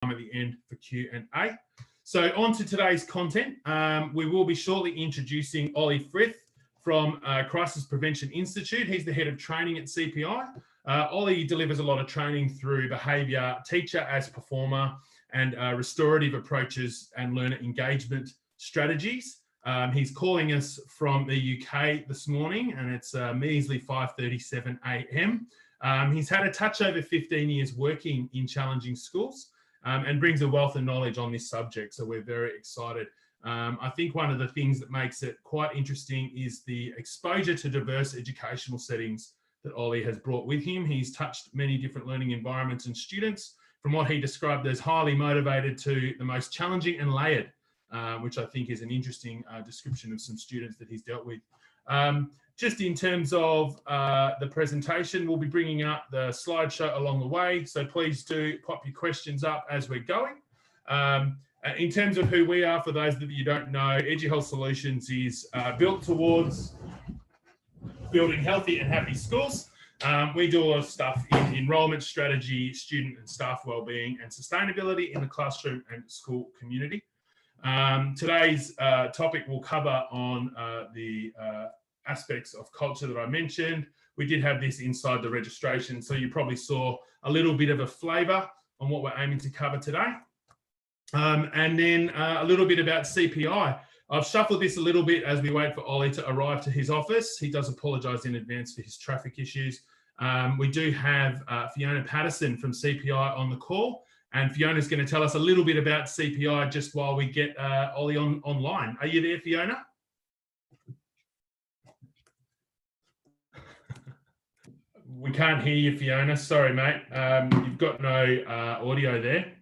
at the end for Q&A. So on to today's content. We will be shortly introducing Ollie Frith from Crisis Prevention Institute. He's the head of training at CPI. Ollie delivers a lot of training through behaviour, teacher as performer, and restorative approaches and learner engagement strategies. He's calling us from the UK this morning, and it's measly 5:37 a.m. He's had a touch over 15 years working in challenging schools and brings a wealth of knowledge on this subject, so we're very excited. I think one of the things that makes it quite interesting is the exposure to diverse educational settings that Ollie has brought with him. He's touched many different learning environments and students, from what he described as highly motivated to the most challenging and layered, which I think is an interesting description of some students that he's dealt with. Just in terms of the presentation, we'll be bringing up the slideshow along the way, so please do pop your questions up as we're going. In terms of who we are, for those that you don't know, EduHealth Solutions is built towards building healthy and happy schools. We do a lot of stuff in enrolment strategy, student and staff wellbeing, and sustainability in the classroom and school community. Today's topic will cover on the aspects of culture that I mentioned. We did have this inside the registration, so you probably saw a little bit of a flavour on what we're aiming to cover today. And then a little bit about CPI. I've shuffled this a little bit as we wait for Ollie to arrive to his office. He does apologise in advance for his traffic issues. We do have Fiona Patterson from CPI on the call, and Fiona's going to tell us a little bit about CPI just while we get Ollie online. Are you there, Fiona? We can't hear you, Fiona. Sorry, mate. You've got no audio there.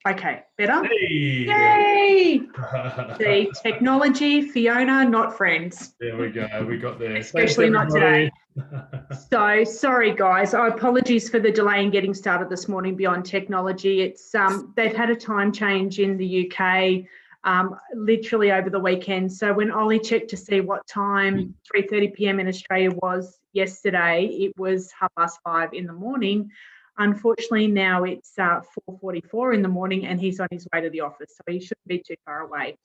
Okay, better? Hey. Yay! See, technology, Fiona, not friends. There we go. We got there. Especially not today. So sorry, guys. Apologies for the delay in getting started this morning beyond technology. It's they've had a time change in the UK literally over the weekend. So when Ollie checked to see what time 3:30 p.m. in Australia was yesterday, it was 5:30 in the morning. Unfortunately, now it's 4:44 in the morning and he's on his way to the office, so he shouldn't be too far away.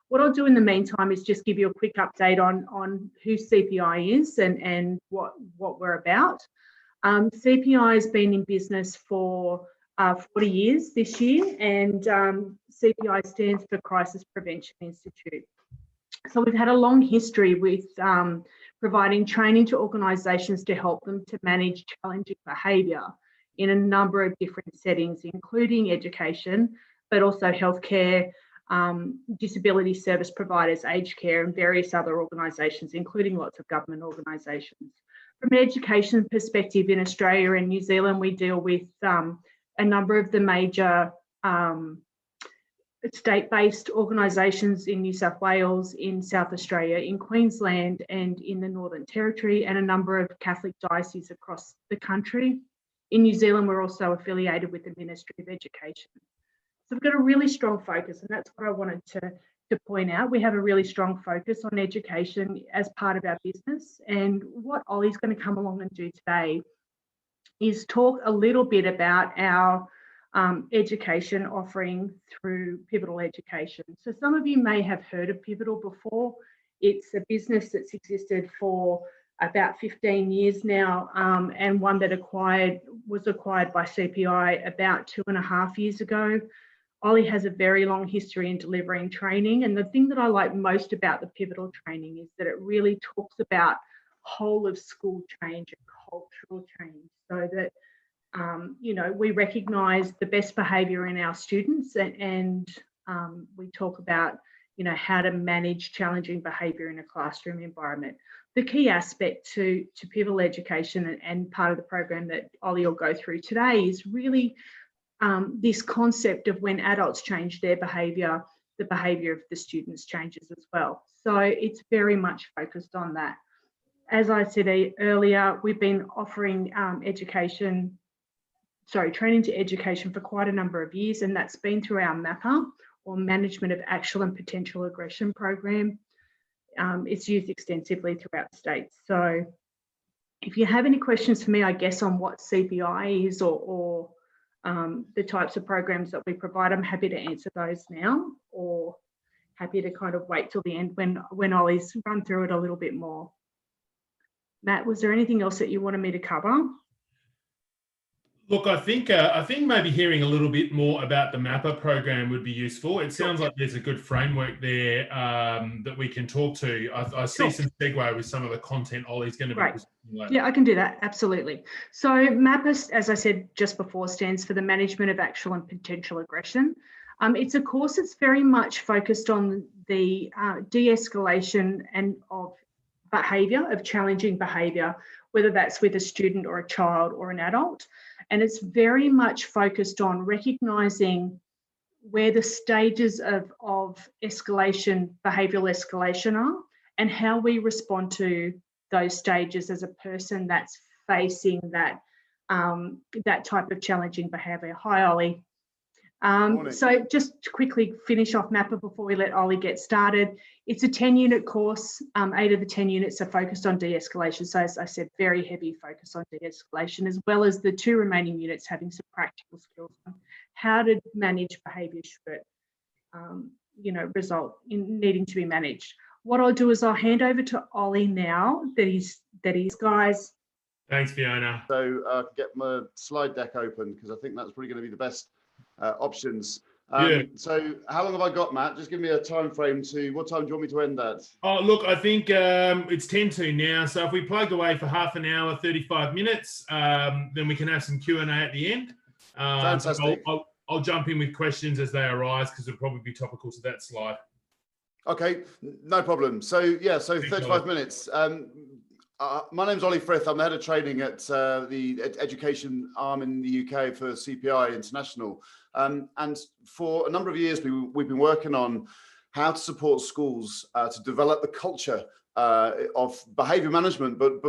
What I'll do in the meantime is just give you a quick update on who CPI is and what we're about. CPI has been in business for 40 years this year, and CPI stands for Crisis Prevention Institute. So we've had a long history with providing training to organisations to help them to manage challenging behaviour in a number of different settings, including education, but also healthcare, disability service providers, aged care, and various other organisations, including lots of government organisations. From an education perspective in Australia and New Zealand, we deal with a number of the major state-based organisations in New South Wales, in South Australia, in Queensland, and in the Northern Territory, and a number of Catholic dioceses across the country. In New Zealand, we're also affiliated with the Ministry of Education. So we've got a really strong focus, and that's what I wanted to point out. We have a really strong focus on education as part of our business. And what Ollie's going to come along and do today is talk a little bit about our education offering through Pivotal Education. So some of you may have heard of Pivotal before. It's a business that's existed for about 15 years now, and one that was acquired by CPI about 2.5 years ago. Ollie has a very long history in delivering training, and the thing that I like most about the Pivotal training is that it really talks about whole of school change and cultural change, so that you know, we recognise the best behaviour in our students, and we talk about, you know, how to manage challenging behaviour in a classroom environment. The key aspect to Pivotal Education and part of the program that Ollie will go through today is really this concept of when adults change their behaviour, the behaviour of the students changes as well. So it's very much focused on that. As I said earlier, we've been offering training to education for quite a number of years, and that's been through our MAPA, or Management of Actual and Potential Aggression program. It's used extensively throughout the state. So if you have any questions for me, I guess, on what CPI is or the types of programs that we provide, I'm happy to answer those now, or happy to kind of wait till the end when Ollie's run through it a little bit more. Matt, was there anything else that you wanted me to cover? Look, I think maybe hearing a little bit more about the MAPA program would be useful. It sounds like there's a good framework there that we can talk to. I see some segue with some of the content Ollie's going to be presenting later. Yeah, I can do that, absolutely. So MAPA, as I said just before, stands for the Management of Actual and Potential Aggression. It's a course that's very much focused on the de-escalation and of behaviour, of challenging behaviour, whether that's with a student or a child or an adult. And it's very much focused on recognising where the stages of escalation, behavioural escalation are, and how we respond to those stages as a person that's facing that, that type of challenging behaviour. Hi, Ollie. So just to quickly finish off MAPA before we let Ollie get started, it's a 10-unit course. 8 of the 10 units are focused on de-escalation. So as I said, very heavy focus on de-escalation, as well as the 2 remaining units having some practical skills on how to manage behaviour should it, result in needing to be managed. What I'll do is I'll hand over to Ollie now that he's guys. Thanks, Fiona. So get my slide deck open because I think that's probably going to be the best options. So how long have I got, Matt? Just give me a time frame to what time do you want me to end at? Oh, look, I think it's 10 to now. So if we plug away for half an hour, 35 minutes, then we can have some Q&A at the end. Fantastic. I'll jump in with questions as they arise because it'll probably be topical to that slide. Okay, no problem. So yeah, so 35 minutes. My name's Ollie Frith. I'm the head of training at the education arm in the UK for CPI International. And for a number of years, we've been working on how to support schools to develop the culture of behaviour management, but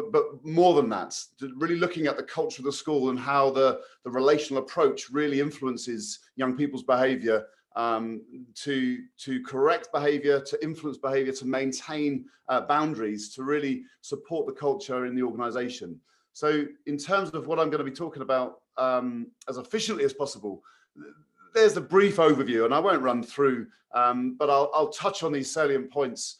more than that, really looking at the culture of the school and how the relational approach really influences young people's behaviour, to correct behaviour, to influence behaviour, to maintain boundaries, to really support the culture in the organisation. So in terms of what I'm going to be talking about as efficiently as possible, there's a brief overview, and I won't run through, but I'll touch on these salient points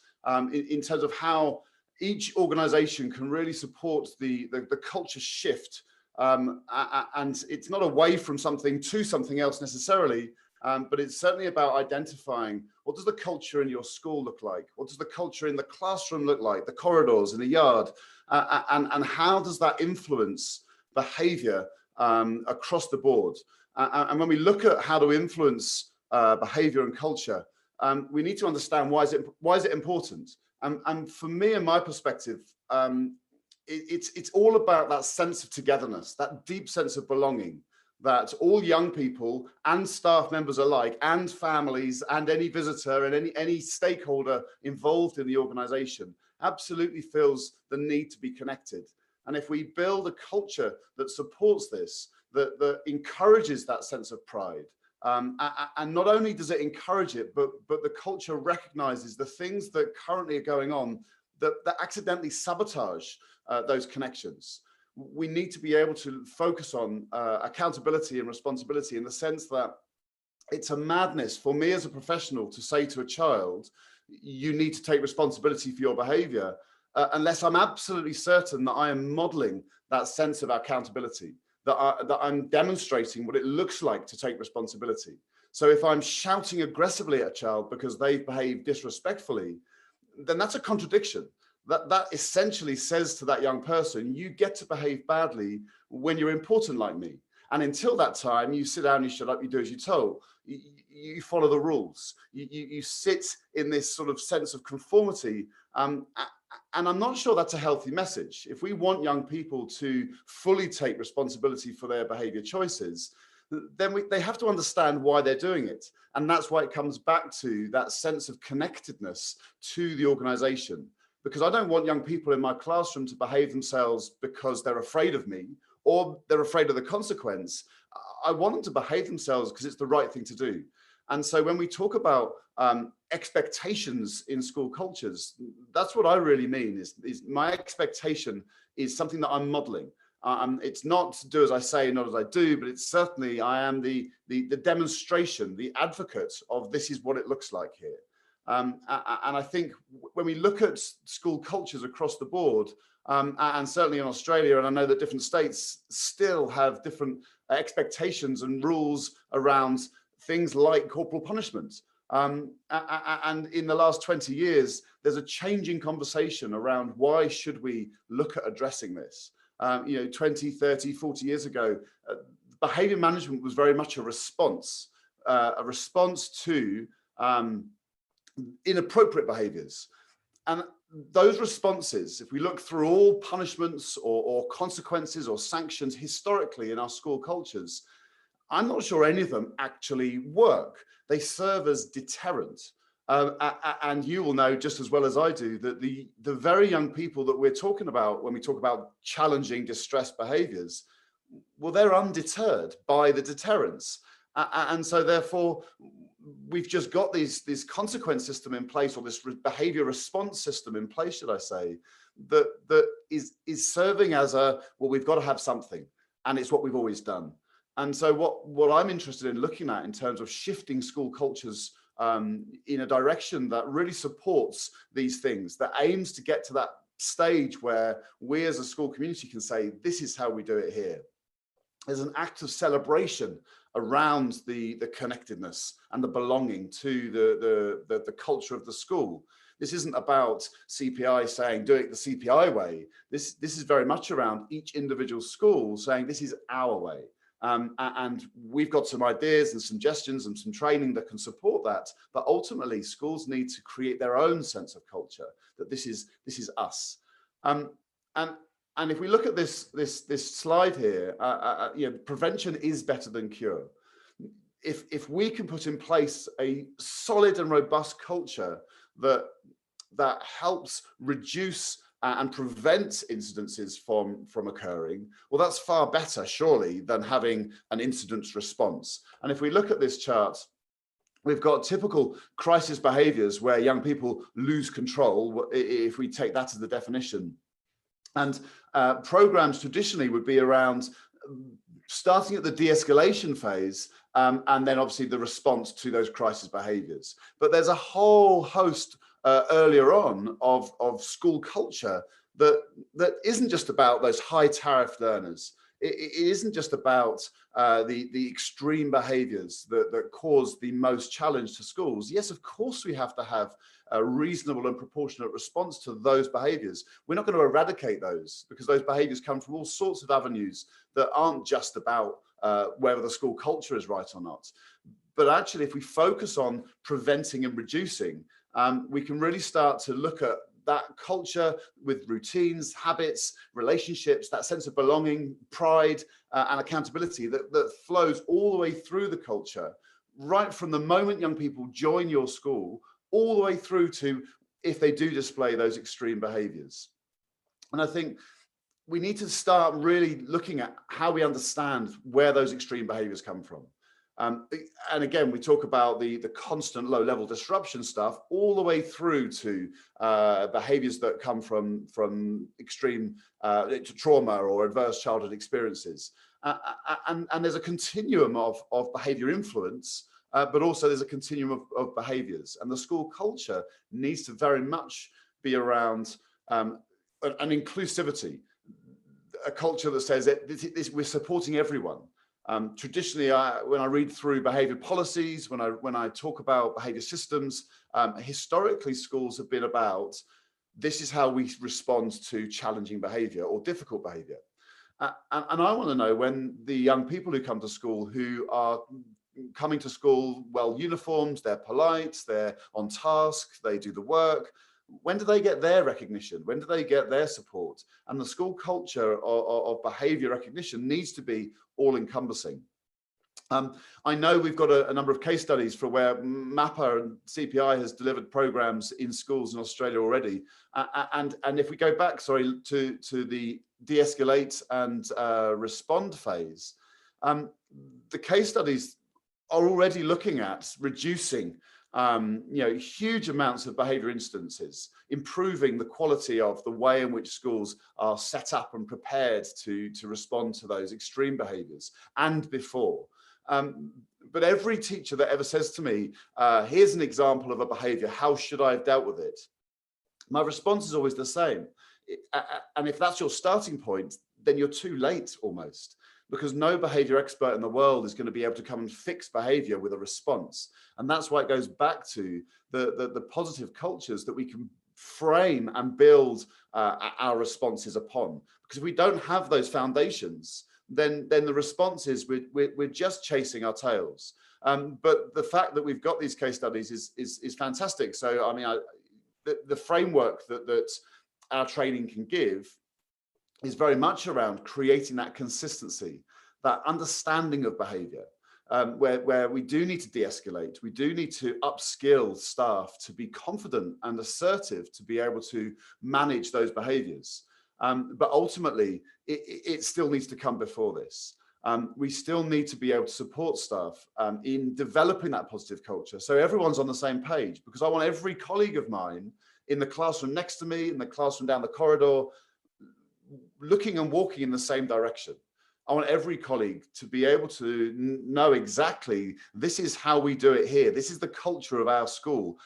in terms of how each organisation can really support the culture shift. And it's not away from something to something else necessarily, but it's certainly about identifying what does the culture in your school look like? What does the culture in the classroom look like? The corridors, in the yard? And how does that influence behaviour across the board? And when we look at how to influence behaviour and culture, we need to understand why is it important? And for me and my perspective, it's all about that sense of togetherness, that deep sense of belonging, that all young people and staff members alike and families and any visitor and any stakeholder involved in the organisation absolutely feels the need to be connected. And if we build a culture that supports this, that encourages that sense of pride, and not only does it encourage it, but the culture recognises the things that currently are going on that accidentally sabotage those connections. We need to be able to focus on accountability and responsibility in the sense that it's a madness for me as a professional to say to a child, you need to take responsibility for your behaviour, unless I'm absolutely certain that I am modelling that sense of accountability, that I'm demonstrating what it looks like to take responsibility. So if I'm shouting aggressively at a child because they've behaved disrespectfully, then that's a contradiction. That essentially says to that young person, you get to behave badly when you're important like me. And until that time, you sit down, you shut up, you do as you're told. You follow the rules. You sit in this sort of sense of conformity. And I'm not sure that's a healthy message. If we want young people to fully take responsibility for their behavior choices, then they have to understand why they're doing it. And that's why it comes back to that sense of connectedness to the organization. Because I don't want young people in my classroom to behave themselves because they're afraid of me or they're afraid of the consequence. I want them to behave themselves because it's the right thing to do. And so when we talk about expectations in school cultures, that's what I really mean is my expectation is something that I'm modeling. It's not do as I say, not as I do, but it's certainly, I am the demonstration, the advocate of this is what it looks like here. And I think when we look at school cultures across the board, and certainly in Australia, and I know that different states still have different expectations and rules around things like corporal punishment. And in the last 20 years, there's a changing conversation around why should we look at addressing this. 20, 30, 40 years ago, behavior management was very much a response to inappropriate behaviors. And those responses, if we look through all punishments or consequences or sanctions historically in our school cultures, I'm not sure any of them actually work. They serve as deterrent. And you will know just as well as I do that the very young people that we're talking about when we talk about challenging distressed behaviors, well, they're undeterred by the deterrence. And so therefore, we've just got this consequence system in place, or this behavior response system in place, should I say, that is serving as well, we've got to have something, and it's what we've always done. And so what I'm interested in looking at in terms of shifting school cultures in a direction that really supports these things, that aims to get to that stage where we as a school community can say, this is how we do it here. There's an act of celebration around the connectedness and the belonging to the culture of the school. This isn't about CPI saying, do it the CPI way. This is very much around each individual school saying, this is our way. And we've got some ideas and suggestions and some training that can support that. But ultimately, schools need to create their own sense of culture, that this is us. And if we look at this slide here, prevention is better than cure. If we can put in place a solid and robust culture that helps reduce and prevent incidences from occurring, well, that's far better, surely, than having an incident response. And if we look at this chart, we've got typical crisis behaviors where young people lose control, if we take that as the definition. And programs traditionally would be around starting at the de-escalation phase, and then obviously the response to those crisis behaviors. But there's a whole host earlier on of school culture that isn't just about those high tariff learners. It isn't just about the extreme behaviors that cause the most challenge to schools. Yes, of course, we have to have a reasonable and proportionate response to those behaviors. We're not going to eradicate those because those behaviors come from all sorts of avenues that aren't just about whether the school culture is right or not. But actually, if we focus on preventing and reducing, we can really start to look at that culture with routines, habits, relationships, that sense of belonging, pride, and accountability that flows all the way through the culture, right from the moment young people join your school, all the way through to if they do display those extreme behaviors. And I think we need to start really looking at how we understand where those extreme behaviors come from. And again, we talk about the constant low-level disruption stuff all the way through to behaviors that come from extreme trauma or adverse childhood experiences. And there's a continuum of behavior influence, but also there's a continuum of behaviors. And the school culture needs to very much be around an inclusivity, a culture that says that we're supporting everyone. Traditionally, when I read through behavior policies, when I talk about behavior systems, historically schools have been about, this is how we respond to challenging behavior or difficult behavior. And I want to know, when the young people who come to school, who are coming to school well uniformed, they're polite, they're on task, they do the work, when do they get their recognition? When do they get their support? And the school culture of behavior recognition needs to be all-encompassing. I know we've got a number of case studies for where MAPA and CPI has delivered programs in schools in Australia already. And if we go back, sorry, to the de-escalate and respond phase, the case studies are already looking at reducing huge amounts of behavior instances, improving the quality of the way in which schools are set up and prepared to respond to those extreme behaviors and before. But every teacher that ever says to me, here's an example of a behavior, how should I have dealt with it? My response is always the same. And if that's your starting point, then you're too late almost, because no behavior expert in the world is going to be able to come and fix behavior with a response. And that's why it goes back to the positive cultures that we can frame and build our responses upon. Because if we don't have those foundations, then the response is we're just chasing our tails. But the fact that we've got these case studies is fantastic. So, I mean, the framework that our training can give is very much around creating that consistency, that understanding of behavior, where we do need to de-escalate, we do need to upskill staff to be confident and assertive to be able to manage those behaviors. But ultimately, it still needs to come before this. We still need to be able to support staff in developing that positive culture, so everyone's on the same page, because I want every colleague of mine in the classroom next to me, in the classroom down the corridor, looking and walking in the same direction. I want every colleague to be able to know exactly, this is how we do it here. This is the culture of our school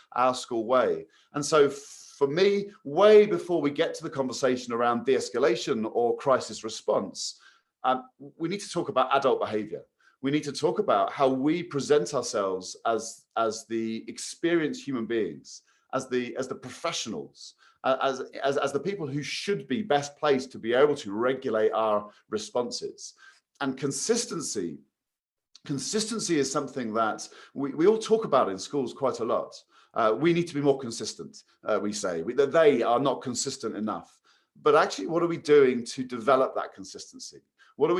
way. And so for me, way before we get to the conversation around de-escalation or crisis response, we need to talk about adult behavior. We need to talk about how we present ourselves as the experienced human beings, as the professionals, as the people who should be best placed to be able to regulate our responses. And consistency is something that we all talk about in schools quite a lot. We need to be more consistent, we say. That they are not consistent enough. But actually, what are we doing to develop that consistency? What are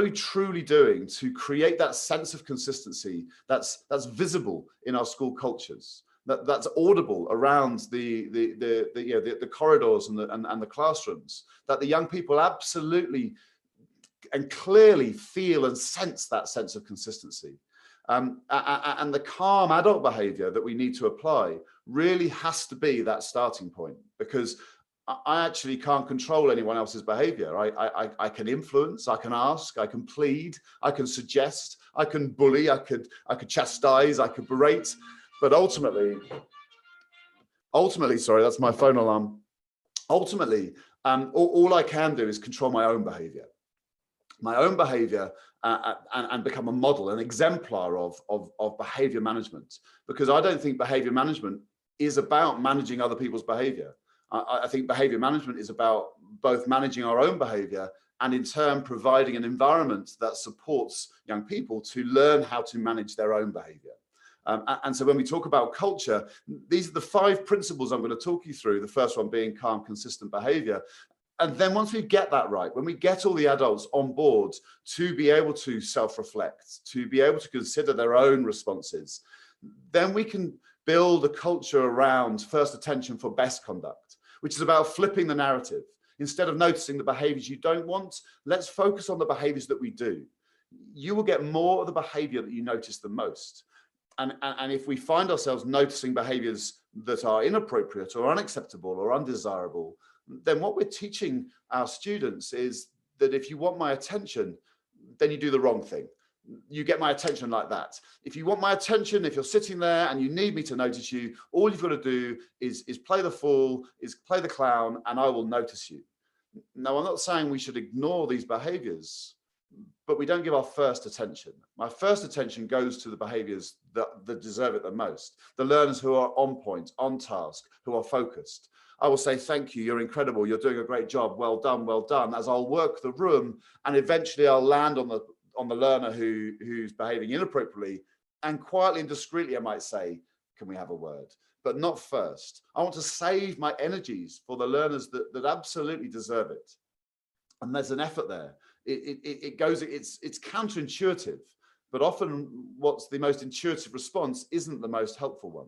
we truly doing to create that sense of consistency that's visible in our school cultures? That's audible around the corridors and the classrooms, that the young people absolutely and clearly feel and sense that sense of consistency. And the calm adult behavior that we need to apply really has to be that starting point, because I actually can't control anyone else's behavior. I can influence, I can ask, I can plead, I can suggest, I can bully, I could chastise, I could berate. But ultimately, sorry, that's my phone alarm. Ultimately, all I can do is control my own behavior. And become a model, an exemplar of behavior management. Because I don't think behavior management is about managing other people's behavior. I think behavior management is about both managing our own behavior and in turn providing an environment that supports young people to learn how to manage their own behavior. And so when we talk about culture, these are the 5 principles I'm going to talk you through. The first one being calm, consistent behavior. And then once we get that right, when we get all the adults on board to be able to self-reflect, to be able to consider their own responses, then we can build a culture around first attention for best conduct, which is about flipping the narrative. Instead of noticing the behaviors you don't want, let's focus on the behaviors that we do. You will get more of the behavior that you notice the most. And if we find ourselves noticing behaviors that are inappropriate or unacceptable or undesirable, then what we're teaching our students is that if you want my attention, then you do the wrong thing. You get my attention like that. If you want my attention, if you're sitting there and you need me to notice you, all you've got to do is play the fool, is play the clown, and I will notice you. Now, I'm not saying we should ignore these behaviors, but we don't give our first attention. My first attention goes to the behaviors that deserve it the most. The learners who are on point, on task, who are focused. I will say, thank you, you're incredible, you're doing a great job, well done, as I'll work the room, and eventually I'll land on the learner who's behaving inappropriately, and quietly and discreetly I might say, can we have a word? But not first. I want to save my energies for the learners that absolutely deserve it. And there's an effort there. It's counterintuitive, but often what's the most intuitive response isn't the most helpful one.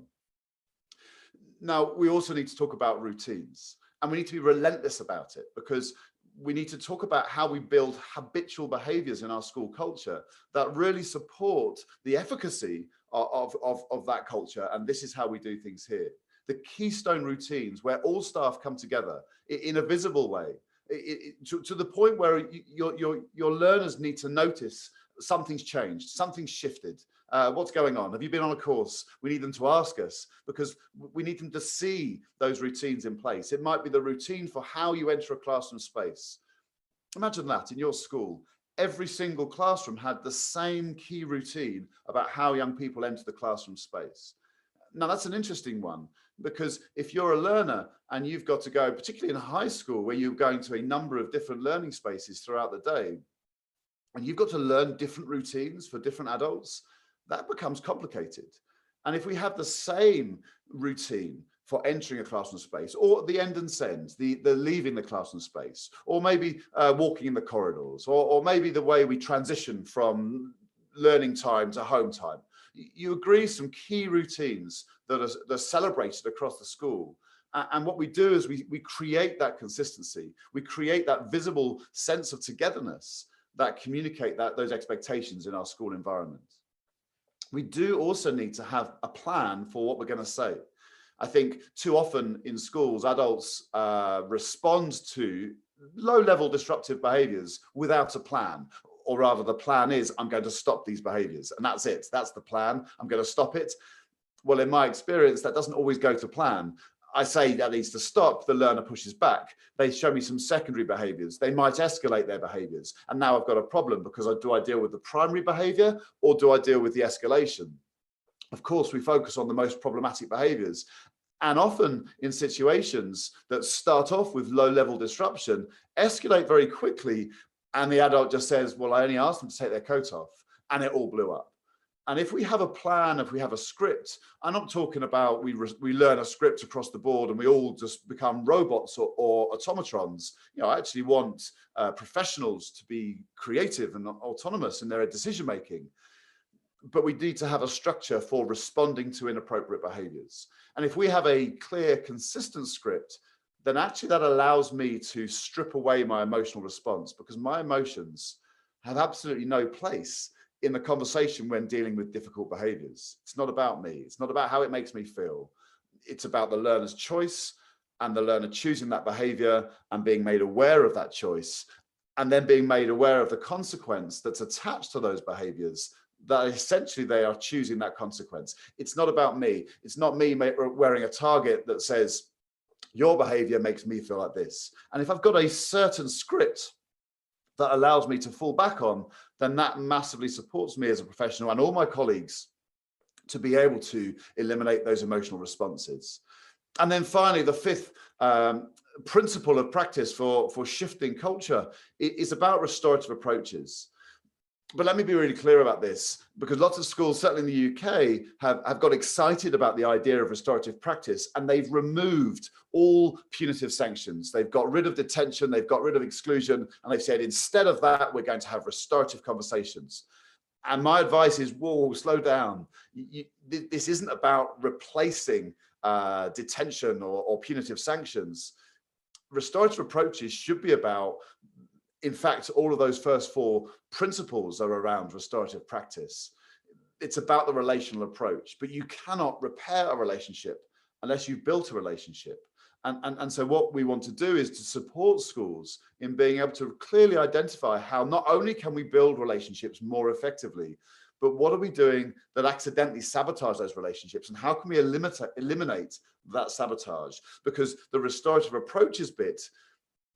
Now, we also need to talk about routines, and we need to be relentless about it, because we need to talk about how we build habitual behaviors in our school culture that really support the efficacy of that culture. And this is how we do things here. The keystone routines where all staff come together in a visible way, to the point where your learners need to notice something's changed, something's shifted. What's going on? Have you been on a course? We need them to ask us, because we need them to see those routines in place. It might be the routine for how you enter a classroom space. Imagine that in your school. Every single classroom had the same key routine about how young people enter the classroom space. Now, that's an interesting one, because if you're a learner and you've got to go, particularly in high school, where you're going to a number of different learning spaces throughout the day, and you've got to learn different routines for different adults, that becomes complicated. And if we have the same routine for entering a classroom space, or the end and send, the leaving the classroom space, or maybe walking in the corridors, or maybe the way we transition from learning time to home time, you agree some key routines that are celebrated across the school. And what we do is we create that consistency. We create that visible sense of togetherness that communicate those expectations in our school environment. We do also need to have a plan for what we're going to say. I think too often in schools, adults respond to low-level disruptive behaviors without a plan. Or rather, the plan is, I'm going to stop these behaviors, and that's it. That's the plan. I'm going to stop it. Well, in my experience, that doesn't always go to plan. I say that needs to stop, the learner pushes back. They show me some secondary behaviors. They might escalate their behaviors. And now I've got a problem, because do I deal with the primary behavior, or do I deal with the escalation? Of course, we focus on the most problematic behaviors. And often in situations that start off with low-level disruption, escalate very quickly, and the adult just says, well, I only asked them to take their coat off, and it all blew up. And if we have a plan, if we have a script, I'm not talking about we learn a script across the board and we all just become robots or automatrons. You know, I actually want professionals to be creative and autonomous in their decision making. But we need to have a structure for responding to inappropriate behaviors. And if we have a clear, consistent script, then actually that allows me to strip away my emotional response, because my emotions have absolutely no place in the conversation when dealing with difficult behaviors. It's not about me. It's not about how it makes me feel. It's about the learner's choice and the learner choosing that behavior and being made aware of that choice, and then being made aware of the consequence that's attached to those behaviors, that essentially they are choosing that consequence. It's not about me. It's not me wearing a target that says, your behavior makes me feel like this. And if I've got a certain script that allows me to fall back on, then that massively supports me as a professional and all my colleagues to be able to eliminate those emotional responses. And then finally, the fifth principle of practice for shifting culture is about restorative approaches. But let me be really clear about this, because lots of schools, certainly in the UK, have got excited about the idea of restorative practice, and they've removed all punitive sanctions. They've got rid of detention, they've got rid of exclusion, and they've said, instead of that, we're going to have restorative conversations. And my advice is, whoa, slow down. This isn't about replacing detention or punitive sanctions. Restorative approaches should be about, in fact, all of those first four principles are around restorative practice. It's about the relational approach, but you cannot repair a relationship unless you've built a relationship. And so what we want to do is to support schools in being able to clearly identify how not only can we build relationships more effectively, but what are we doing that accidentally sabotage those relationships, and how can we eliminate that sabotage? Because the restorative approaches bit,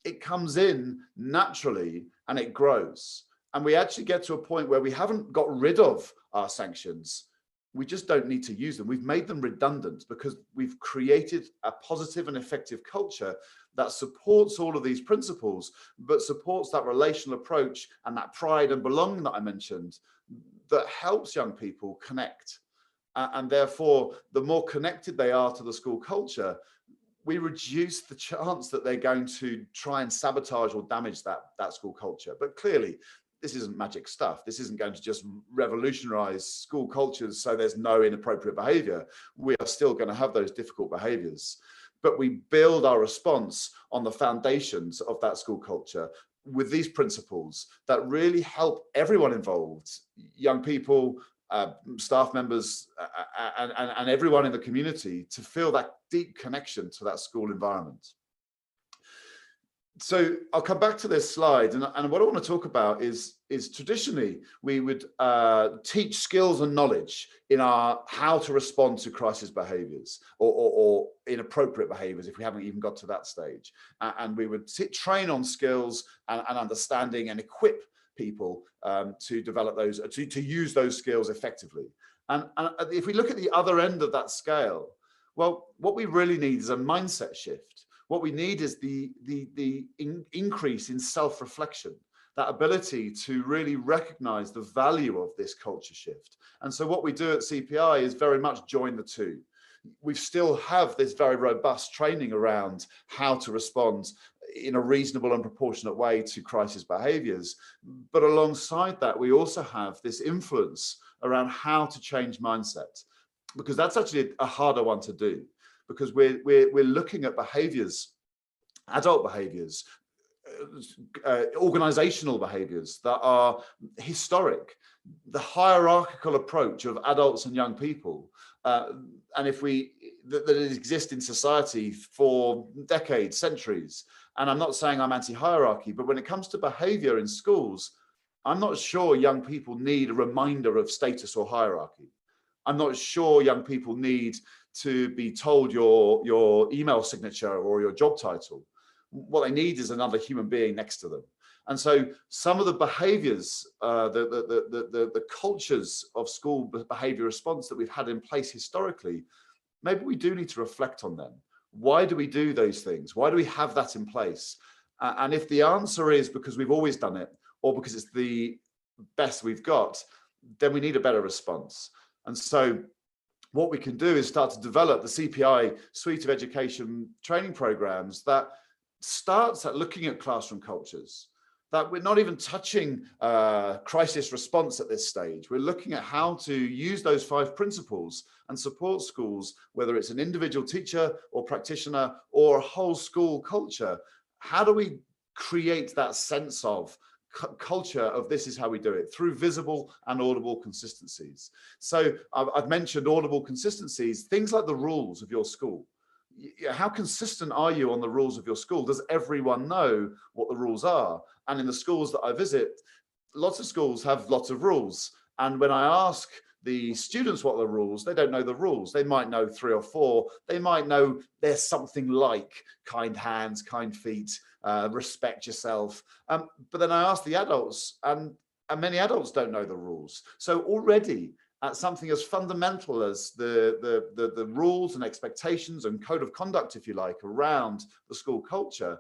it comes in naturally and it grows. And we actually get to a point where we haven't got rid of our sanctions. We just don't need to use them. We've made them redundant because we've created a positive and effective culture that supports all of these principles, but supports that relational approach and that pride and belonging that I mentioned, that helps young people connect. And therefore, the more connected they are to the school culture, we reduce the chance that they're going to try and sabotage or damage that school culture. But clearly, this isn't magic stuff. This isn't going to just revolutionize school cultures so there's no inappropriate behavior. We are still going to have those difficult behaviors. but we build our response on the foundations of that school culture with these principles that really help everyone involved, young people, staff members, and everyone in the community, to feel that deep connection to that school environment. So I'll come back to this slide, and what I want to talk about is traditionally we would teach skills and knowledge in our how to respond to crisis behaviours or inappropriate behaviours if we haven't even got to that stage, and we would train on skills and understanding and equip people to develop those, to use those skills effectively. And if we look at the other end of that scale, well, what we really need is a mindset shift. What we need is the increase in self-reflection, that ability to really recognize the value of this culture shift. And so what we do at CPI is very much join the two. We still have this very robust training around how to respond in a reasonable and proportionate way to crisis behaviors. But alongside that, we also have this influence around how to change mindset, because that's actually a harder one to do. Because we're looking at behaviors, adult behaviors, organizational behaviors that are historic, the hierarchical approach of adults and young people, and that exist in society for decades, centuries. And I'm not saying I'm anti-hierarchy, but when it comes to behavior in schools, I'm not sure young people need a reminder of status or hierarchy. I'm not sure young people need to be told your email signature or your job title. What they need is another human being next to them. And so some of the behaviors, the cultures of school behavior response that we've had in place historically, maybe we do need to reflect on them. Why do we do those things? Why do we have that in place? And if the answer is because we've always done it, or because it's the best we've got, then we need a better response. And so what we can do is start to develop the CPI suite of education training programs that starts at looking at classroom cultures, that we're not even touching crisis response at this stage. We're looking at how to use those 5 principles and support schools, whether it's an individual teacher or practitioner or a whole school culture. How do we create that sense of culture of this is how we do it, through visible and audible consistencies? So I've mentioned audible consistencies, things like the rules of your school. How consistent are you on the rules of your school? Does everyone know what the rules are? And in the schools that I visit, lots of schools have lots of rules. And when I ask the students what are the rules, they don't know the rules. They might know 3 or 4. They might know there's something like kind hands, kind feet, respect yourself. But then I ask the adults, and many adults don't know the rules. So already at something as fundamental as the rules and expectations and code of conduct, if you like, around the school culture,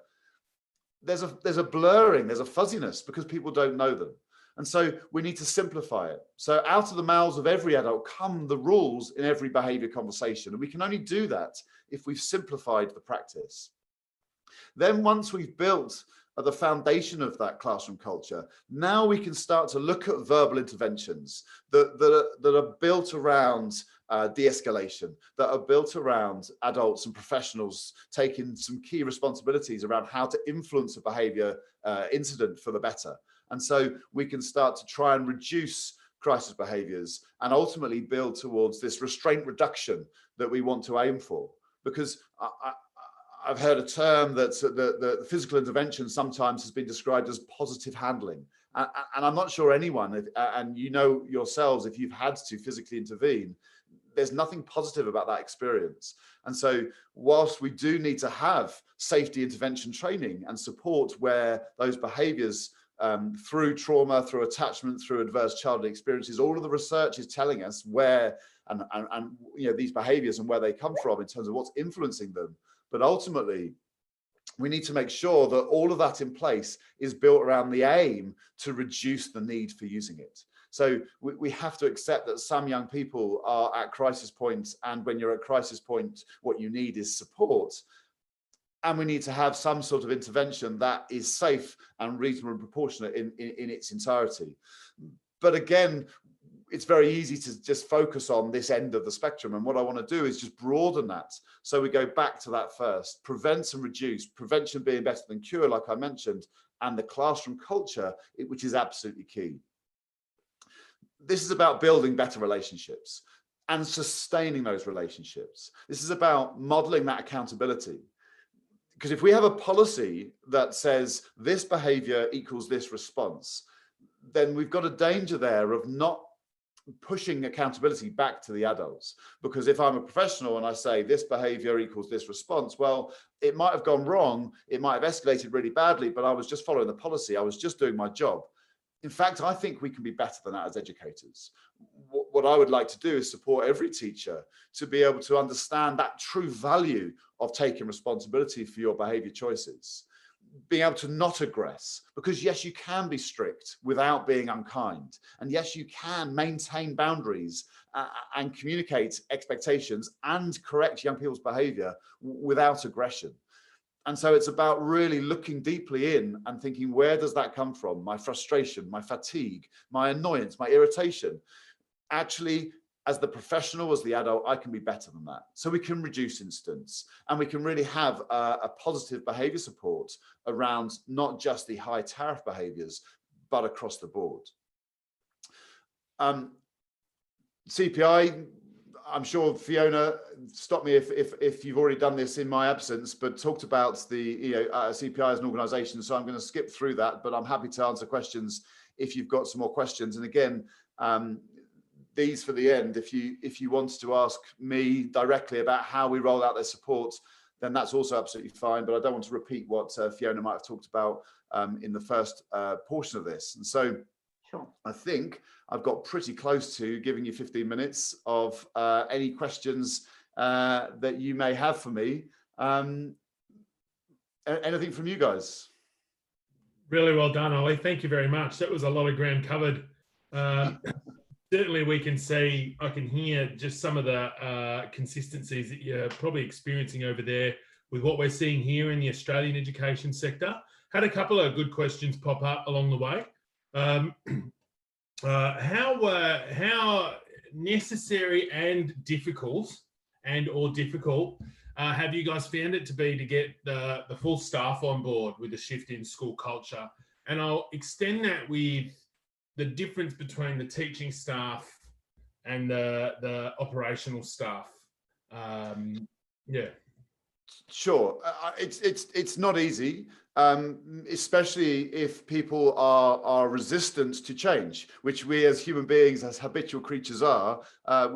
there's a blurring, there's a fuzziness because people don't know them. And so we need to simplify it. So out of the mouths of every adult come the rules in every behavior conversation. And we can only do that if we've simplified the practice. Then once we've built the foundation of that classroom culture, now we can start to look at verbal interventions that are built around de-escalation, that are built around adults and professionals taking some key responsibilities around how to influence a behavior incident for the better. And so we can start to try and reduce crisis behaviors and ultimately build towards this restraint reduction that we want to aim for. Because I've heard a term that the physical intervention sometimes has been described as positive handling. And I'm not sure anyone, and you know yourselves, if you've had to physically intervene, there's nothing positive about that experience. And so whilst we do need to have safety intervention training and support where those behaviors through trauma, through attachment, through adverse childhood experiences, all of the research is telling us where and you know these behaviors and where they come from in terms of what's influencing them. But ultimately, we need to make sure that all of that in place is built around the aim to reduce the need for using it. So we have to accept that some young people are at crisis points, and when you're at crisis point, what you need is support. And we need to have some sort of intervention that is safe and reasonable and proportionate in its entirety. But again, it's very easy to just focus on this end of the spectrum. And what I want to do is just broaden that. So we go back to that first, prevent and reduce, prevention being better than cure, like I mentioned, and the classroom culture, which is absolutely key. This is about building better relationships and sustaining those relationships. This is about modeling that accountability. Because if we have a policy that says this behavior equals this response, then we've got a danger there of not pushing accountability back to the adults. Because if I'm a professional and I say this behavior equals this response, well, it might have gone wrong, it might have escalated really badly, but I was just following the policy, I was just doing my job. In fact, I think we can be better than that as educators. What I would like to do is support every teacher to be able to understand that true value of taking responsibility for your behavior choices, being able to not aggress, because yes, you can be strict without being unkind. And yes, you can maintain boundaries and communicate expectations and correct young people's behavior without aggression. And so it's about really looking deeply in and thinking, where does that come from? My frustration, my fatigue, my annoyance, my irritation. Actually, as the professional, as the adult, I can be better than that. So we can reduce incidents and we can really have a positive behavior support around not just the high tariff behaviors, but across the board. CPI, I'm sure Fiona, stop me if you've already done this in my absence, but talked about the CPI as an organisation. So I'm going to skip through that, but I'm happy to answer questions if you've got some more questions. And again, these for the end, if you wanted to ask me directly about how we roll out their support, then that's also absolutely fine. But I don't want to repeat what Fiona might have talked about in the first portion of this. And so Sure. I think I've got pretty close to giving you 15 minutes of any questions that you may have for me. Anything from you guys? Really well done, Ollie. Thank you very much. That was a lot of ground covered. Certainly we can see, I can hear just some of the consistencies that you're probably experiencing over there with what we're seeing here in the Australian education sector. Had a couple of good questions pop up along the way. How necessary and difficult have you guys found it to be to get the full staff on board with the shift in school culture? And I'll extend that with the difference between the teaching staff and the operational staff. Yeah. Sure, it's not easy, especially if people are resistant to change, which we as human beings, as habitual creatures are.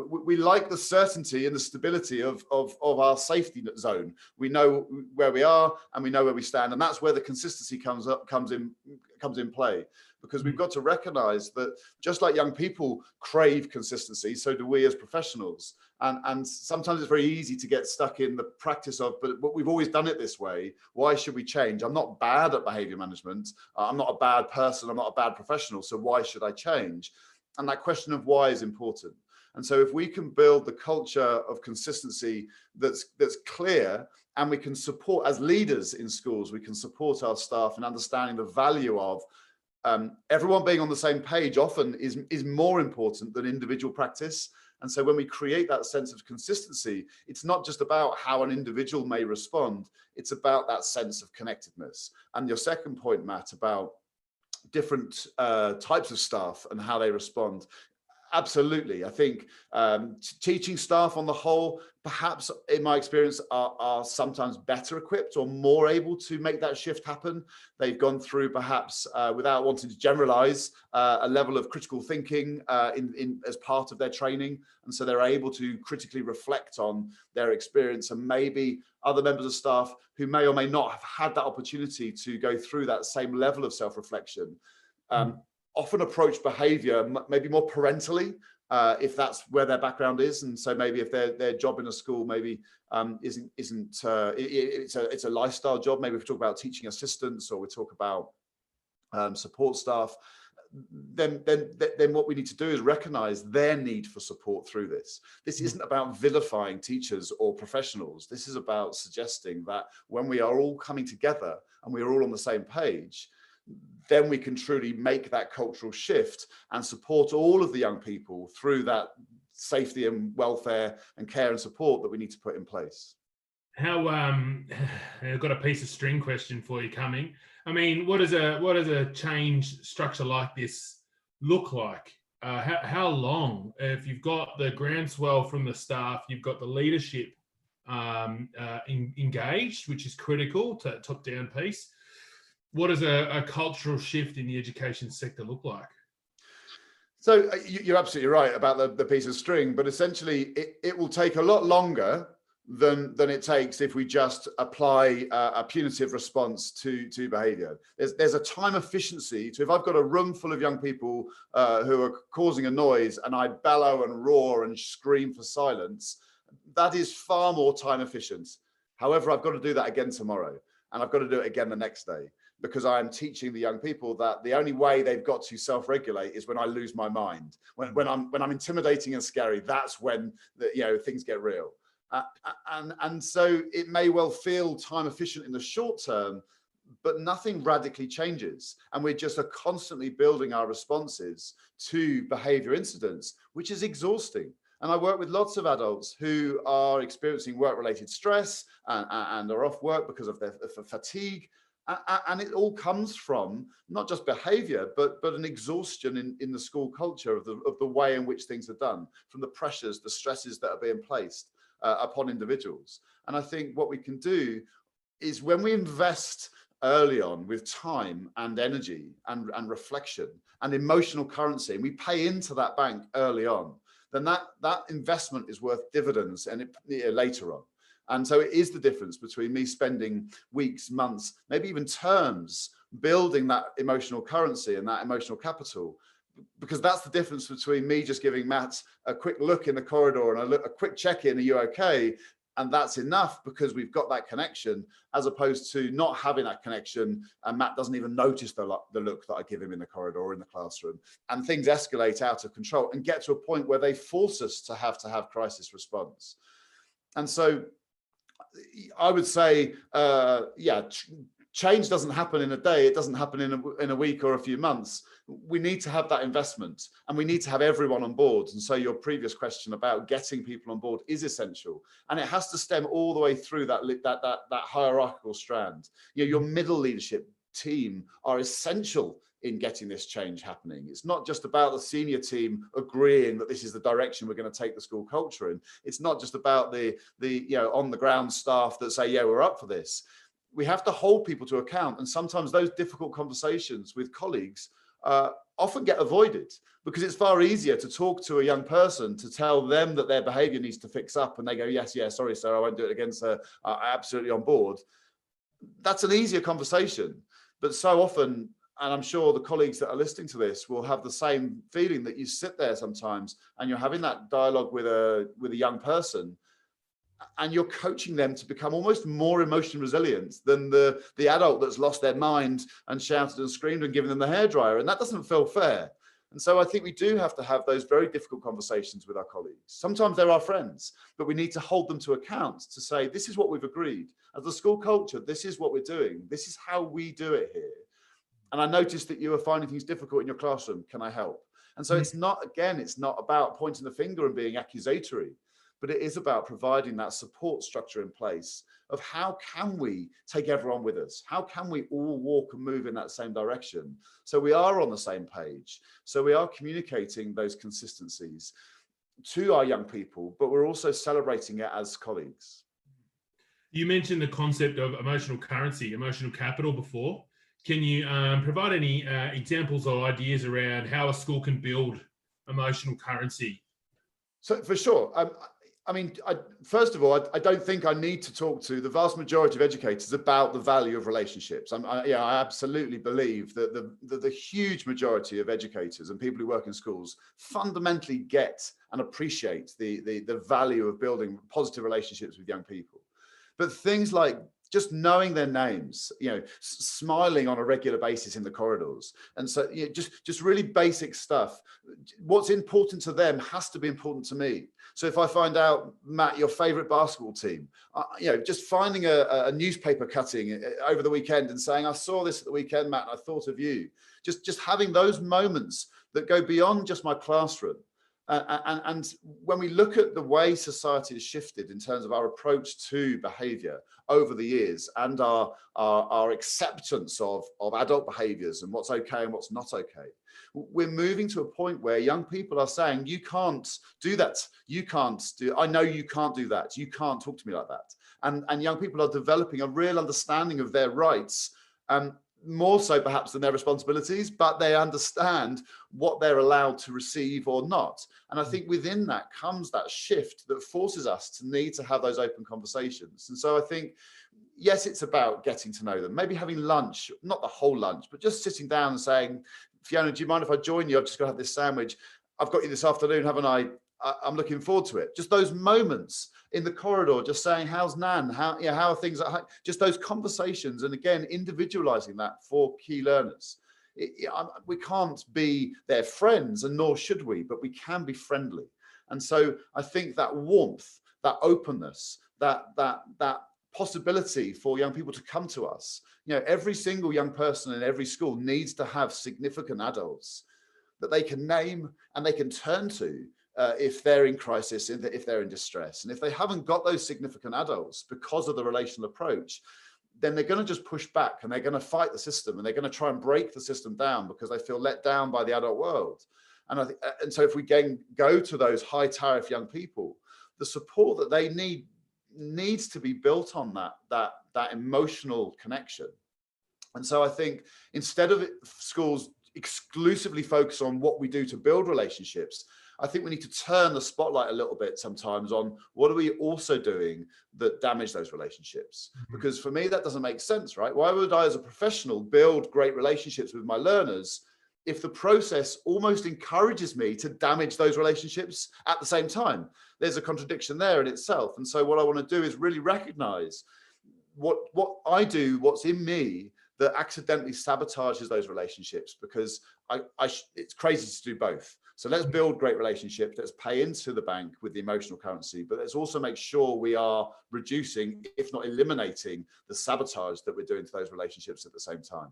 We like the certainty and the stability of our safety zone. We know where we are and we know where we stand, and that's where the consistency comes in play. Because we've got to recognize that just like young people crave consistency, so do we as professionals. And sometimes it's very easy to get stuck in the practice of, but we've always done it this way. Why should we change? I'm not bad at behavior management. I'm not a bad person. I'm not a bad professional. So why should I change? And that question of why is important. And so if we can build the culture of consistency that's clear, and we can support, as leaders in schools, we can support our staff in understanding the value of everyone being on the same page often is more important than individual practice. And so when we create that sense of consistency, it's not just about how an individual may respond, it's about that sense of connectedness. And your second point, Matt, about different types of staff and how they respond. Absolutely. I think teaching staff on the whole, perhaps in my experience, are sometimes better equipped or more able to make that shift happen. They've gone through perhaps, without wanting to generalize, a level of critical thinking as part of their training. And so they're able to critically reflect on their experience, and maybe other members of staff who may or may not have had that opportunity to go through that same level of self-reflection. Often approach behavior maybe more parentally, if that's where their background is. And so maybe if their job in a school maybe it's a lifestyle job. Maybe if we talk about teaching assistants or we talk about support staff, then what we need to do is recognize their need for support through this. This isn't about vilifying teachers or professionals. This is about suggesting that when we are all coming together and we are all on the same page, then we can truly make that cultural shift and support all of the young people through that safety and welfare and care and support that we need to put in place. How I've got a piece of string question for you coming. I mean, what does a change structure like this look like? How long? If you've got the groundswell from the staff, you've got the leadership engaged, which is critical to top-down piece. What does a cultural shift in the education sector look like? So you're absolutely right about the piece of string, but essentially it will take a lot longer than it takes if we just apply a punitive response to behaviour. There's a time efficiency to, if I've got a room full of young people who are causing a noise and I bellow and roar and scream for silence, that is far more time efficient. However, I've got to do that again tomorrow, and I've got to do it again the next day, because I am teaching the young people that the only way they've got to self-regulate is when I lose my mind. When I'm intimidating and scary, that's when things get real. And so it may well feel time efficient in the short term, but nothing radically changes. And we're just constantly building our responses to behavior incidents, which is exhausting. And I work with lots of adults who are experiencing work-related stress and are off work because of their fatigue. And it all comes from not just behavior, but an exhaustion in the school culture of the way in which things are done, from the pressures, the stresses that are being placed upon individuals. And I think what we can do is, when we invest early on with time and energy and reflection and emotional currency, and we pay into that bank early on, then that investment is worth dividends and later on. And so it is the difference between me spending weeks, months, maybe even terms building that emotional currency and that emotional capital, because that's the difference between me just giving Matt a quick look in the corridor and a quick check-in, are you okay? And that's enough because we've got that connection, as opposed to not having that connection and Matt doesn't even notice the look that I give him in the corridor or in the classroom, and things escalate out of control and get to a point where they force us to have crisis response. And so I would say, change doesn't happen in a day. It doesn't happen in a week or a few months. We need to have that investment, and we need to have everyone on board. And so your previous question about getting people on board is essential, and it has to stem all the way through that hierarchical strand. Your middle leadership team are essential in getting this change happening. It's not just about the senior team agreeing that this is the direction we're going to take the school culture in. It's not just about the on the ground staff that say, yeah, we're up for this. We have to hold people to account, and sometimes those difficult conversations with colleagues often get avoided, because it's far easier to talk to a young person to tell them that their behavior needs to fix up, and they go, yes, sorry sir, I won't do it again sir, I'm absolutely on board. That's an easier conversation. But so often, and I'm sure the colleagues that are listening to this will have the same feeling, that you sit there sometimes and you're having that dialogue with a young person, and you're coaching them to become almost more emotionally resilient than the adult that's lost their mind and shouted and screamed and given them the hairdryer. And that doesn't feel fair. And so I think we do have to have those very difficult conversations with our colleagues. Sometimes they're our friends, but we need to hold them to account to say, this is what we've agreed. As the school culture, this is what we're doing. This is how we do it here. And I noticed that you are finding things difficult in your classroom. Can I help? And so it's not about pointing the finger and being accusatory, but it is about providing that support structure in place of how can we take everyone with us? How can we all walk and move in that same direction? So we are on the same page. So we are communicating those consistencies to our young people, but we're also celebrating it as colleagues. You mentioned the concept of emotional currency, emotional capital before. Can you provide any examples or ideas around how a school can build emotional currency? So for sure. First of all, I don't think I need to talk to the vast majority of educators about the value of relationships. I absolutely believe that the huge majority of educators and people who work in schools fundamentally get and appreciate the value of building positive relationships with young people. But things like just knowing their names, smiling on a regular basis in the corridors. And so just really basic stuff. What's important to them has to be important to me. So if I find out, Matt, your favorite basketball team, just finding a newspaper cutting over the weekend and saying, I saw this at the weekend, Matt, and I thought of you. Just having those moments that go beyond just my classroom. And when we look at the way society has shifted in terms of our approach to behavior over the years and our acceptance of adult behaviors and what's okay and what's not okay, we're moving to a point where young people are saying, you can't do that. I know you can't do that. You can't talk to me like that. And young people are developing a real understanding of their rights, more so perhaps than their responsibilities, but they understand what they're allowed to receive or not. And I think within that comes that shift that forces us to need to have those open conversations. And so I think, yes, it's about getting to know them, maybe having lunch, not the whole lunch, but just sitting down and saying, Fiona, do you mind if I join you? I've just got to have this sandwich. I've got you this afternoon, haven't I? I'm looking forward to it. Just those moments in the corridor, just saying, how's Nan? How are things at home? Just those conversations. And again, individualizing that for key learners. We can't be their friends, and nor should we, but we can be friendly. And so I think that warmth, that openness, that possibility for young people to come to us. Every single young person in every school needs to have significant adults that they can name and they can turn to if they're in crisis, if they're in distress. And if they haven't got those significant adults because of the relational approach, then they're going to just push back and they're going to fight the system and they're going to try and break the system down because they feel let down by the adult world. And so if we go to those high tariff young people, the support that they need needs to be built on that emotional connection. And so I think instead of schools exclusively focus on what we do to build relationships, I think we need to turn the spotlight a little bit sometimes on what are we also doing that damage those relationships? Because for me, that doesn't make sense, right? Why would I as a professional build great relationships with my learners if the process almost encourages me to damage those relationships at the same time? There's a contradiction there in itself. And so what I want to do is really recognize what I do, what's in me that accidentally sabotages those relationships, because it's crazy to do both. So let's build great relationships. Let's pay into the bank with the emotional currency, but let's also make sure we are reducing, if not eliminating, the sabotage that we're doing to those relationships at the same time.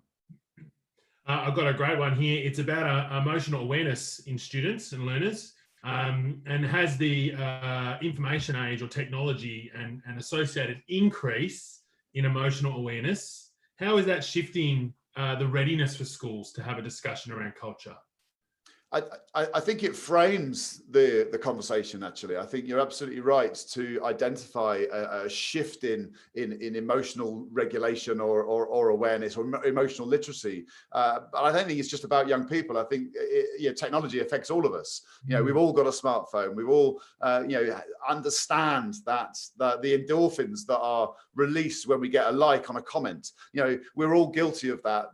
I've got a great one here. It's about emotional awareness in students and learners, and has the information age or technology and associated increase in emotional awareness. How is that shifting the readiness for schools to have a discussion around culture? I think it frames the conversation, actually. I think you're absolutely right to identify a shift in emotional regulation or awareness or emotional literacy. But I don't think it's just about young people. I think technology affects all of us. We've all got a smartphone. We've all understand that the endorphins that are released when we get a like on a comment. We're all guilty of that,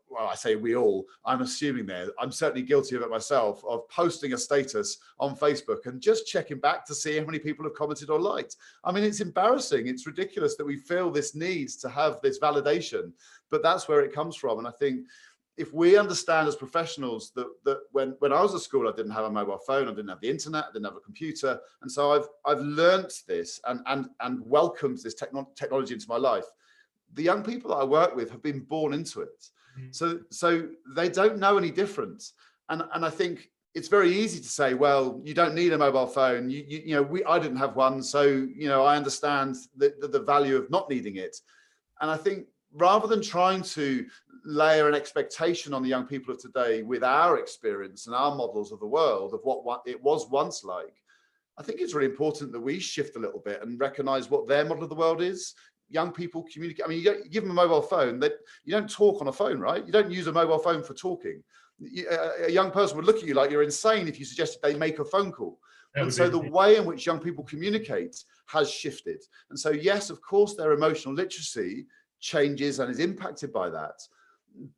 well, I say we all, I'm assuming there, I'm certainly guilty of it myself, of posting a status on Facebook and just checking back to see how many people have commented or liked. I mean, it's embarrassing. It's ridiculous that we feel this need to have this validation, but that's where it comes from. And I think if we understand as professionals that when I was at school, I didn't have a mobile phone, I didn't have the internet, I didn't have a computer. And so I've learned this and welcomed this technology into my life. The young people that I work with have been born into it. So they don't know any different. And I think it's very easy to say, well, you don't need a mobile phone. I didn't have one. So, I understand the value of not needing it. And I think rather than trying to layer an expectation on the young people of today with our experience and our models of the world of what it was once like, I think it's really important that we shift a little bit and recognize what their model of the world is. Young people communicate. I mean, you give them a mobile phone, that you don't talk on a phone, right? You don't use a mobile phone for talking. A young person would look at you like you're insane if you suggested they make a phone call. And so the way in which young people communicate has shifted. And so, yes, of course, their emotional literacy changes and is impacted by that.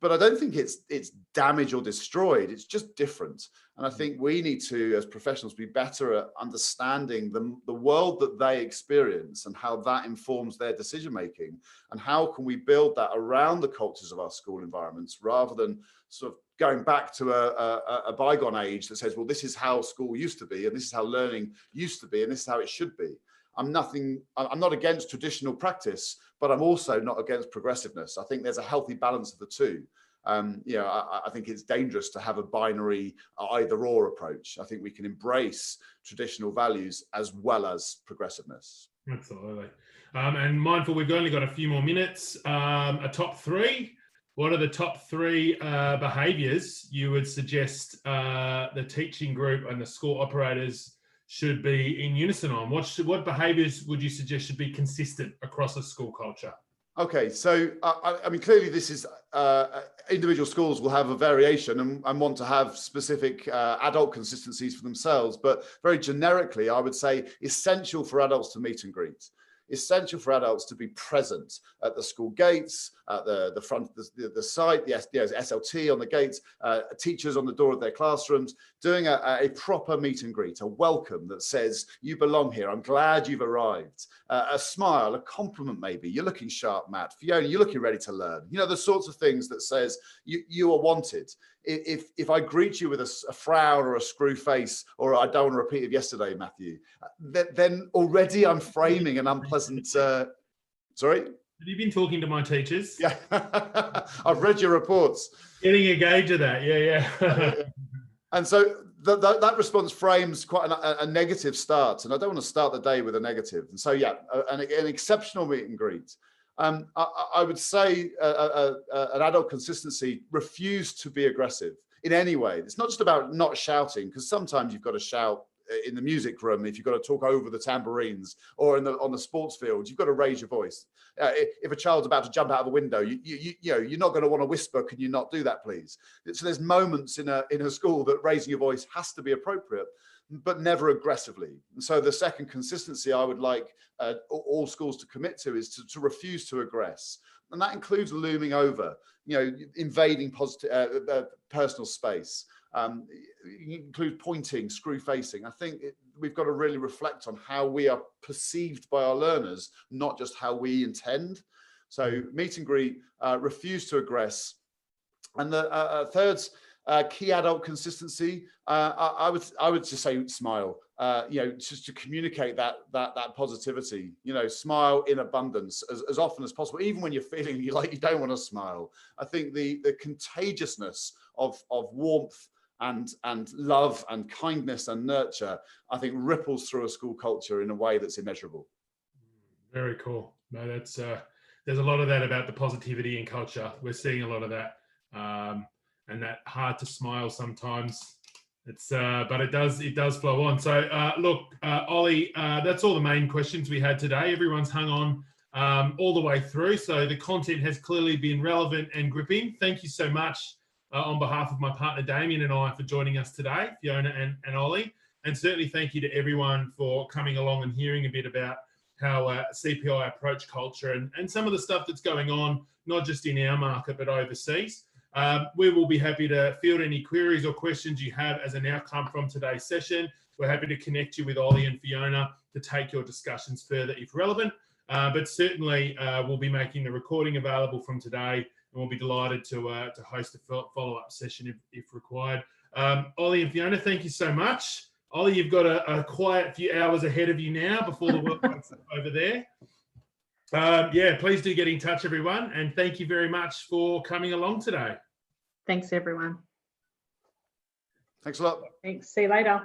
but I don't think it's damaged or destroyed. It's just different. And I think we need to, as professionals, be better at understanding the world that they experience and how that informs their decision making. And how can we build that around the cultures of our school environments, rather than sort of going back to a bygone age that says, well, this is how school used to be, and this is how learning used to be, and this is how it should be. I'm not against traditional practice, but I'm also not against progressiveness. I think there's a healthy balance of the two. I think it's dangerous to have a binary either or approach. I think we can embrace traditional values as well as progressiveness. Absolutely. And mindful, we've only got a few more minutes. A top three. What are the top three behaviours you would suggest the teaching group and the school operators should be in unison on? What behaviours would you suggest should be consistent across a school culture? Okay, so I mean, clearly this is individual schools will have a variation and want to have specific adult consistencies for themselves, but very generically, I would say essential for adults to meet and greet. Essential for adults to be present at the school gates, at the front of the site, the SLT on the gates, teachers on the door of their classrooms, doing a proper meet and greet, a welcome that says, you belong here, I'm glad you've arrived. A smile, a compliment maybe, you're looking sharp, Matt. Fiona, you're looking ready to learn. You know, the sorts of things that says you are wanted. If I greet you with a frown or a screw face, or I don't want to repeat of yesterday, Matthew, then already I'm framing an unpleasant. Sorry? Have you been talking to my teachers? Yeah, I've read your reports. Getting a gauge of that, yeah. And so that response frames quite a negative start, and I don't want to start the day with a negative. And so, yeah, an exceptional meet and greet. I would say an adult consistency, refuse to be aggressive in any way. It's not just about not shouting, because sometimes you've got to shout in the music room if you've got to talk over the tambourines, or on the sports field, you've got to raise your voice. If a child's about to jump out of a window, you're not going to want to whisper, can you not do that, please? So there's moments in a school that raising your voice has to be appropriate, but never aggressively. And so the second consistency I would like all schools to commit to is to refuse to aggress. And that includes looming over, invading personal space. Include pointing, screw facing. I think we've got to really reflect on how we are perceived by our learners, not just how we intend. So meet and greet, refuse to aggress. And the third key adult consistency, I would just say smile. Just to communicate that positivity. Smile in abundance as often as possible, even when you're feeling like you don't want to smile. I think the contagiousness of warmth and love and kindness and nurture, I think, ripples through a school culture in a way that's immeasurable. Very cool. No, that's there's a lot of that about the positivity in culture. We're seeing a lot of that, and that hard to smile sometimes. It's but it does flow on. So look, Ollie, that's all the main questions we had today. Everyone's hung on all the way through, so the content has clearly been relevant and gripping. Thank you so much on behalf of my partner Damien and I for joining us today, Fiona and Ollie. And certainly thank you to everyone for coming along and hearing a bit about how CPI approach culture and some of the stuff that's going on, not just in our market, but overseas. We will be happy to field any queries or questions you have as an outcome from today's session. We're happy to connect you with Ollie and Fiona to take your discussions further if relevant. But certainly we'll be making the recording available from today, and we'll be delighted to host a follow-up session if required. Ollie and Fiona, thank you so much. Ollie, you've got a quiet few hours ahead of you now before the work wakes up over there. Yeah, please do get in touch, everyone. And thank you very much for coming along today. Thanks, everyone. Thanks a lot. Thanks. See you later.